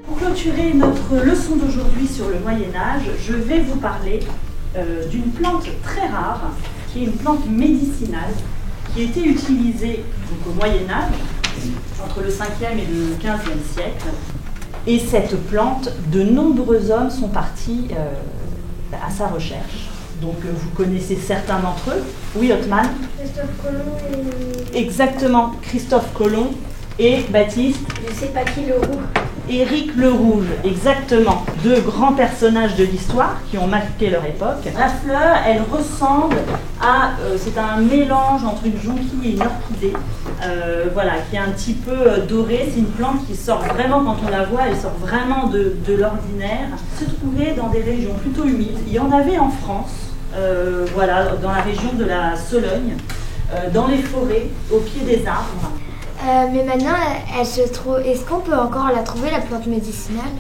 Pour clôturer notre leçon d'aujourd'hui sur le Moyen-Âge, je vais vous parler d'une plante très rare, qui est une plante médicinale, qui était utilisée donc, au Moyen-Âge, entre le 5e et le 15e siècle. Et cette plante, de nombreux hommes sont partis à sa recherche. Donc vous connaissez certains d'entre eux. Oui, Othman? Christophe Colomb et... Exactement, Christophe Colomb et Baptiste? Je sais pas qui, Leroux. Éric le Rouge, exactement. Deux grands personnages de l'histoire qui ont marqué leur époque. La fleur, elle ressemble à... c'est un mélange entre une jonquille et une orchidée. Voilà, qui est un petit peu dorée. C'est une plante qui sort vraiment, quand on la voit, elle sort vraiment de l'ordinaire. Se trouvait dans des régions plutôt humides. Il y en avait en France, voilà, dans la région de la Sologne, dans les forêts, au pied des arbres. Mais maintenant, elle se trouve. Est-ce qu'on peut encore la trouver, la plante médicinale?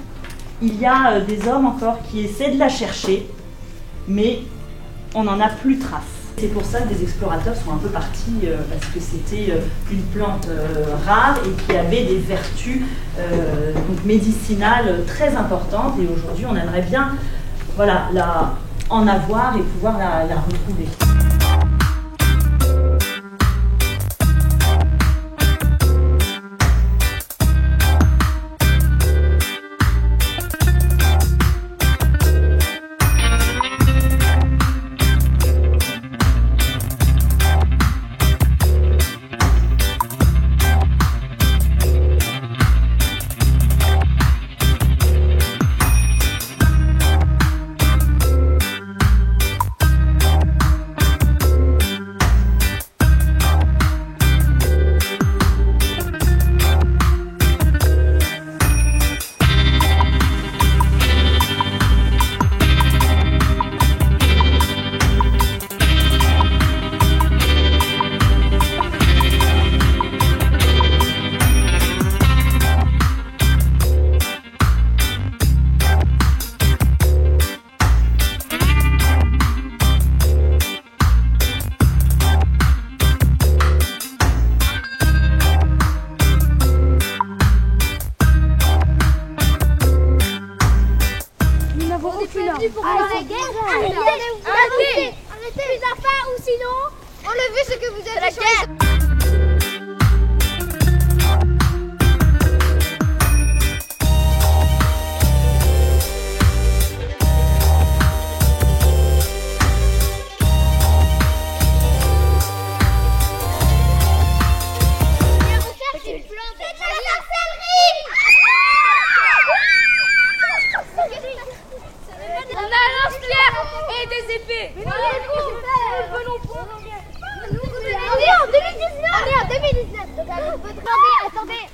Il y a des hommes encore qui essaient de la chercher, mais on n'en a plus trace. C'est pour ça que des explorateurs sont un peu partis, parce que c'était une plante rare et qui avait des vertus donc médicinales très importantes. Et aujourd'hui, on aimerait bien voilà, en avoir et pouvoir la retrouver. Arrêtez les affaires ou sinon enlevez ce que vous avez sur les... Et des épées. Mais non, on est en 2019. Donc attendez.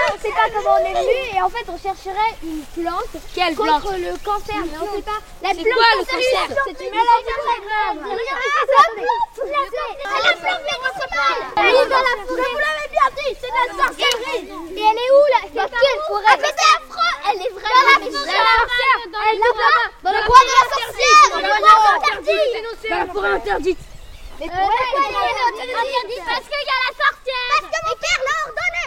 On sait pas comment on est venu et en fait on chercherait une plante contre le cancer, mais on sait pas. La plante quoi le cancer? C'est une maladie très grave. Regardez la plante principale. Elle est dans la forêt. Vous l'avez bien dit, c'est de la sorcellerie. Et elle est où là? Dans quelle forêt? Ah mais c'est affreux. Elle est vraiment dans la forêt. Elle est là-bas. Dans le bois de la sorcière. Dans le bois interdit. Dans la forêt interdite. Mais pourquoi elle est interdite? Parce qu'il y a la sorcière. Parce que mon père l'a ordonné.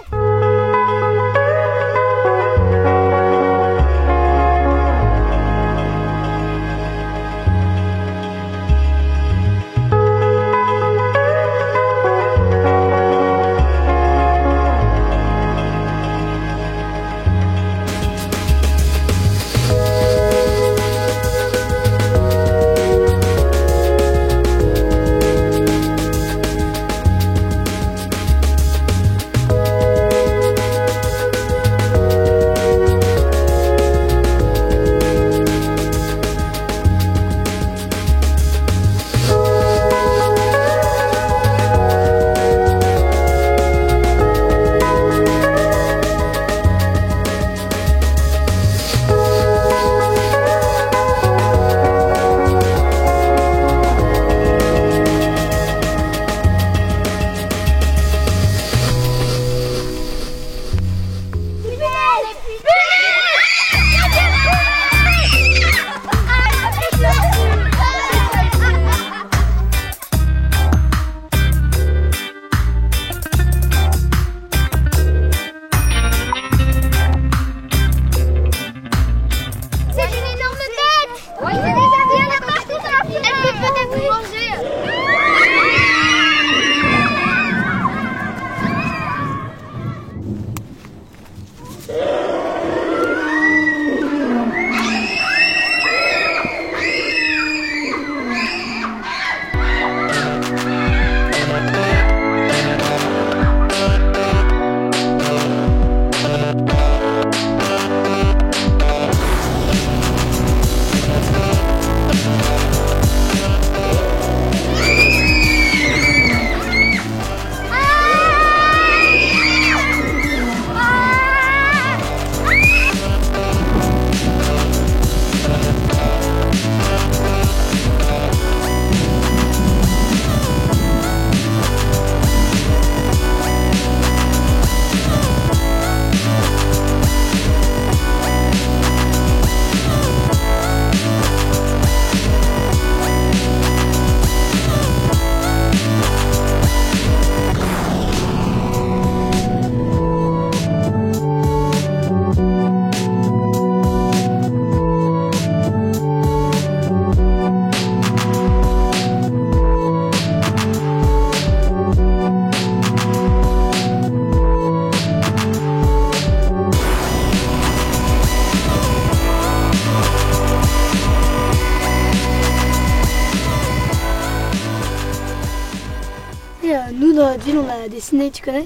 Des ciné, tu connais?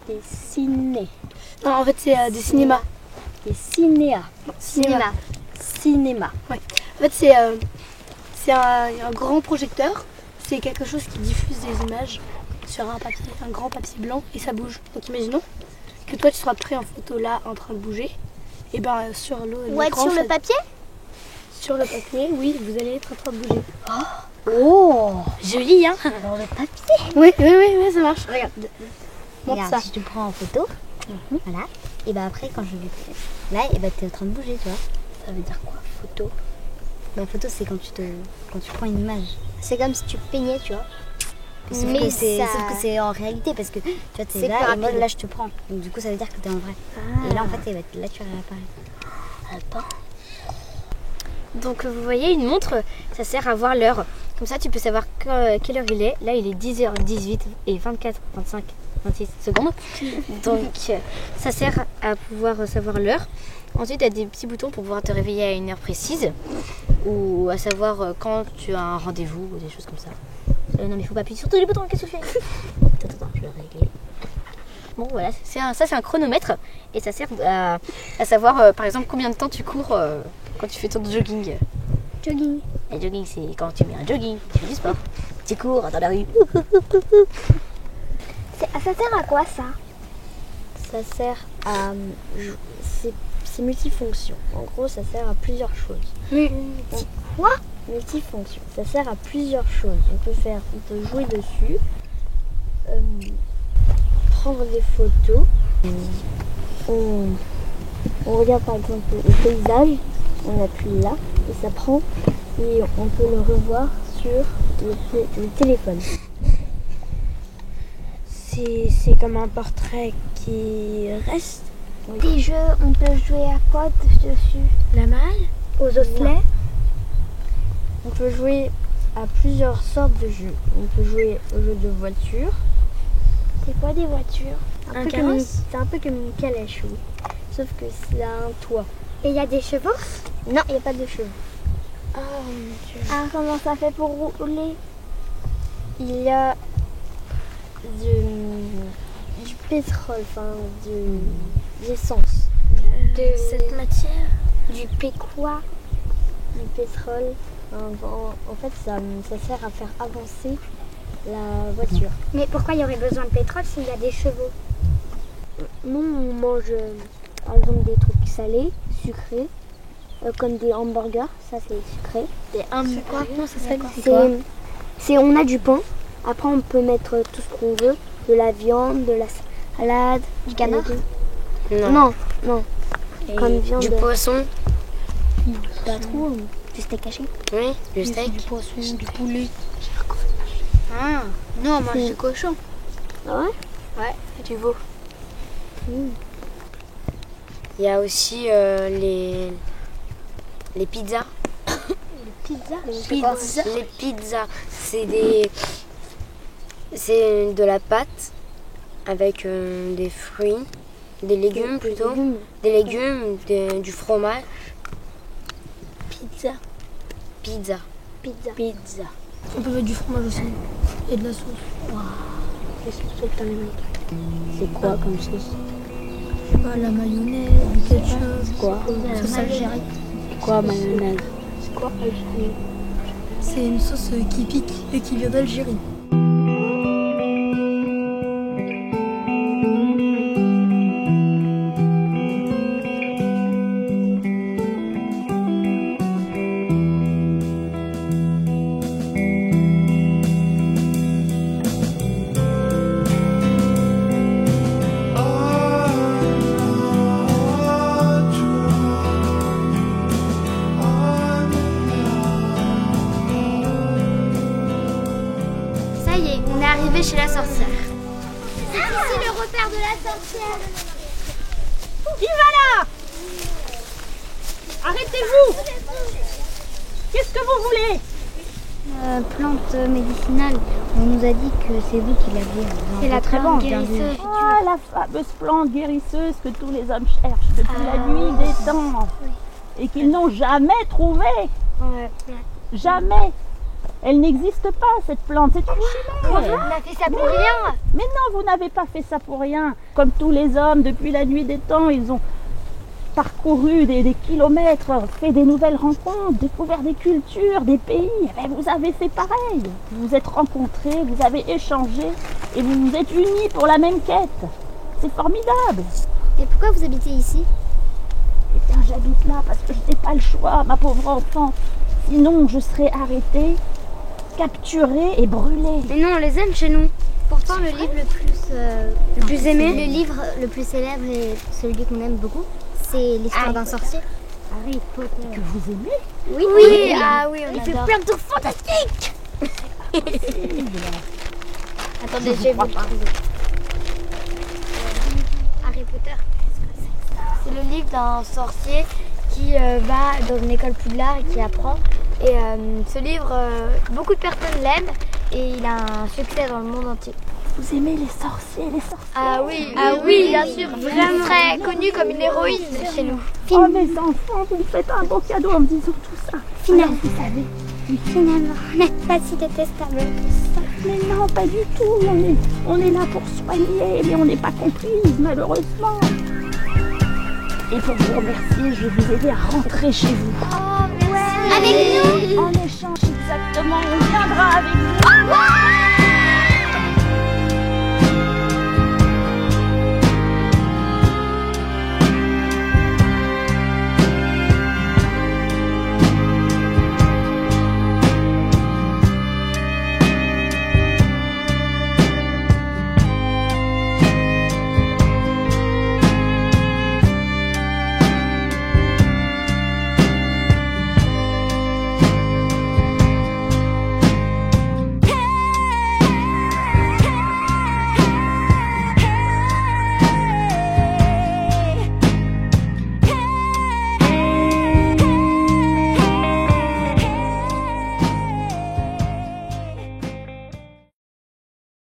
Des ciné. Non, en fait, c'est des cinémas. Des cinéas. Cinéma. Cinéma. Ouais. En fait, c'est un grand projecteur. C'est quelque chose qui diffuse des images sur un papier, un grand papier blanc, et ça bouge. Donc imaginons que toi tu seras pris en photo là en train de bouger. Et ben sur Ouais, sur le papier? Sur le papier, oui, vous allez être en train de bouger. Oh, Joli, hein? dans le papier. Oui, ça marche. Regarde. Montre Regarde, ça. si tu prends en photo, voilà, et bah après quand je vais là, et bah t'es en train de bouger, tu vois. Ça veut dire quoi, photo? La photo, c'est quand tu prends une image. C'est comme si tu peignais, tu vois. Sauf Mais que c'est en réalité parce que tu vois, t'es C'est là plus et moi rapide. là je te prends. Donc du coup ça veut dire que t'es en vrai. Et là en fait là tu réapparais. Donc vous voyez une montre, ça sert à voir l'heure. Comme ça tu peux savoir quelle heure il est. Là il est 10h18 et 24, 25, 26 secondes. Donc ça sert à pouvoir savoir l'heure. Ensuite il y a des petits boutons pour pouvoir te réveiller à une heure précise. Ou à savoir quand tu as un rendez-vous ou des choses comme ça. Non mais il faut pas appuyer sur tous les boutons, qu'est-ce que tu fais? Attends, je vais régler. Bon voilà, ça c'est un chronomètre. Et ça sert à savoir par exemple combien de temps tu cours quand tu fais ton jogging. Jogging. Et jogging, c'est quand tu mets un jogging, tu fais du sport, tu cours dans la rue. Ça sert à quoi ça? Ça sert à... C'est multifonction. En gros, ça sert à plusieurs choses. Quoi? Multifonction. Ça sert à plusieurs choses. On peut jouer dessus, prendre des photos. On regarde par exemple le paysage, on appuie là et ça prend et on peut le revoir sur le téléphone. C'est comme un portrait qui reste. Des jeux, on peut jouer à quoi dessus? La malle? Aux osselets. On peut jouer à plusieurs sortes de jeux. On peut jouer aux jeux de voiture. C'est quoi des voitures? Un carrosse? C'est un peu comme une calèche, oui. Sauf que c'est un toit. Et il y a des chevaux? Non, il n'y a pas de chevaux. Oh mon Dieu. Ah, comment ça fait pour rouler? Il y a du pétrole, enfin de l'essence. De cette matière? Du péquois, du pétrole. En fait, ça sert à faire avancer la voiture. Mais pourquoi il y aurait besoin de pétrole s'il y a des chevaux? Nous, on mange par exemple des trucs salés, sucrés, comme des hamburgers, ça c'est sucré. Des hamburgers? Non, c'est quoi? On a du pain, après on peut mettre tout ce qu'on veut, de la viande, de la salade. Du canard? Non. Comme viande. Du poisson. Pas trop, du steak haché. Oui, du steak. Du poisson, du poulet. Ah, nous on mange du cochon. Ah ouais? Ouais, du veau. Mm. Il y a aussi les pizzas. Pizza. Les pizzas, c'est de la pâte avec des fruits, des légumes plutôt, des légumes, du fromage. Pizza. Pizza. On peut mettre du fromage aussi. Et de la sauce. C'est quoi comme sauce? Je sais pas, la mayonnaise, du ketchup. Quoi? Sauce algérienne. Quoi mayonnaise? C'est quoi Algérie? C'est une sauce qui pique et qui vient d'Algérie. Ça y est, on est arrivé chez la sorcière. C'est ici le repère de la sorcière. Qui va là? Arrêtez-vous! Qu'est-ce que vous voulez? Plante médicinale. On nous a dit que c'est vous qui l'aviez. C'est la plante guérisseuse. Ah, la fameuse plante guérisseuse que tous les hommes cherchent depuis la nuit des temps et qu'ils n'ont jamais trouvée. Ouais. Jamais. Elle n'existe pas, cette plante, c'est une chimère. On a fait ça pour rien. Mais non, vous n'avez pas fait ça pour rien. Comme tous les hommes, depuis la nuit des temps, ils ont parcouru des kilomètres, fait des nouvelles rencontres, découvert des cultures, des pays. Eh bien, vous avez fait pareil. Vous vous êtes rencontrés, vous avez échangé et vous vous êtes unis pour la même quête. C'est formidable. Et pourquoi vous habitez ici? Eh bien, j'habite là parce que je n'ai pas le choix, ma pauvre enfant. Sinon, je serais arrêtée, capturée et brûlée. Mais non, on les aime chez nous. Pourtant, le livre le plus aimé? Le livre le plus célèbre et celui qu'on aime beaucoup, c'est l'histoire d'un sorcier. Harry Potter. Que vous aimez? Oui, Oui. Ah oui, on Il fait adore. plein de trucs fantastiques. Attendez, je vais vous trouver. Harry Potter. C'est le livre d'un sorcier qui va dans une école Poudlard et qui apprend. Et ce livre, beaucoup de personnes l'aiment et il a un succès dans le monde entier. Vous aimez les sorciers, les sorcières? Ah oui, bien sûr. Vraiment très connue comme une héroïne chez nous. Oh mes enfants, vous me faites un beau cadeau en me disant tout ça. Finalement. Alors, vous savez. Finalement, on n'est pas si détestable que ça. Mais non, pas du tout. On est là pour soigner, mais on n'est pas comprise, malheureusement. Et pour vous remercier, je vais vous aider à rentrer chez vous. Avec nous. En échange, exactement, on viendra avec vous.